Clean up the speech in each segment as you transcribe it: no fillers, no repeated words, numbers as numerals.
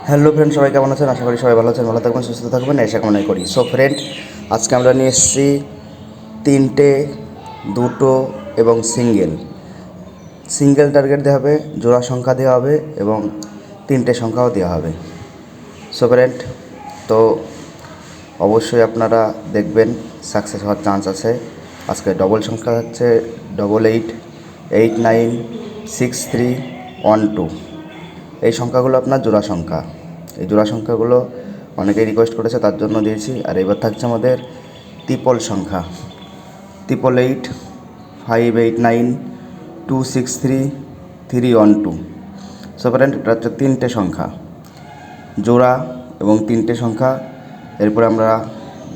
Hello friend, সবাই কেমন আছেন? আশা করি সবাই ভালো আছেন, ভালো থাকবেন, সুস্থ থাকবেন, এসে কামনাই করি। সো ফ্রেন্ড, আজকে আমরা নিয়ে এসেছি 3টে, 2টো এবং সিঙ্গেল টার্গেট দেওয়া হবে, জোড়া সংখ্যা দেওয়া হবে এবং 3টে সংখ্যাও দেওয়া হবে। সো ফ্রেন্ড, তো অবশ্যই আপনারা দেখবেন, সাকসেস হওয়ার চান্স আছে। আজকে ডবল সংখ্যা হচ্ছে 88896312। এই সংখ্যাগুলো আপনার জোড়া সংখ্যা। এই জোড়া সংখ্যাগুলো অনেকেই রিকোয়েস্ট করেছে, তার জন্য দিয়েছি। আর এবার থাকছে আমাদের ট্রিপল সংখ্যা, 88589263 312। সো ফ্রেন্ড, এটা হচ্ছে 3টে সংখ্যা জোড়া এবং 3টে সংখ্যা। এরপরে আমরা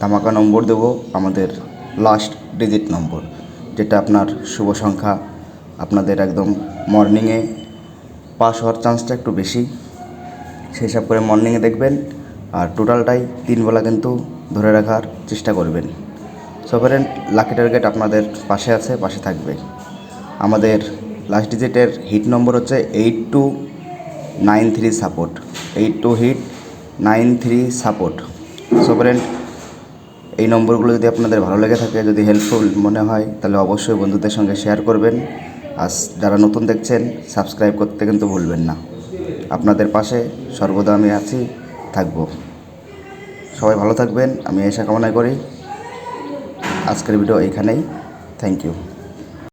ধামাকা নম্বর দেবো, আমাদের লাস্ট ডিজিট নম্বর, যেটা আপনার শুভ সংখ্যা। আপনাদের একদম মর্নিংয়ে পাস হওয়ার চান্সটা একটু বেশি, সেই হিসাব করে মর্নিংয়ে দেখবেন। আর টোটালটাই 3 বেলা কিন্তু ধরে রাখার চেষ্টা করবেন। সো ফ্রেন্ড, লাকি টার্গেট আপনাদের পাশে আছে, পাশে থাকবে। আমাদের লাস্ট ডিজিটের হিট নম্বর হচ্ছে 8293 সাপোর্ট, 8293 সাপোর্ট। সো ফ্রেন্ড, এই নম্বরগুলো যদি আপনাদের ভালো লেগে থাকে, যদি হেল্পফুল মনে হয়, তাহলে অবশ্যই বন্ধুদের সঙ্গে শেয়ার করবেন। আর যারা নতুন দেখছেন, সাবস্ক্রাইব করতে কিন্তু ভুলবেন না। আপনাদের পাশে সর্বদা আমি আছি, থাকব। সবাই ভালো থাকবেন, আমি আশা কামনা করি। আজকের ভিডিও এইখানেই। Thank you.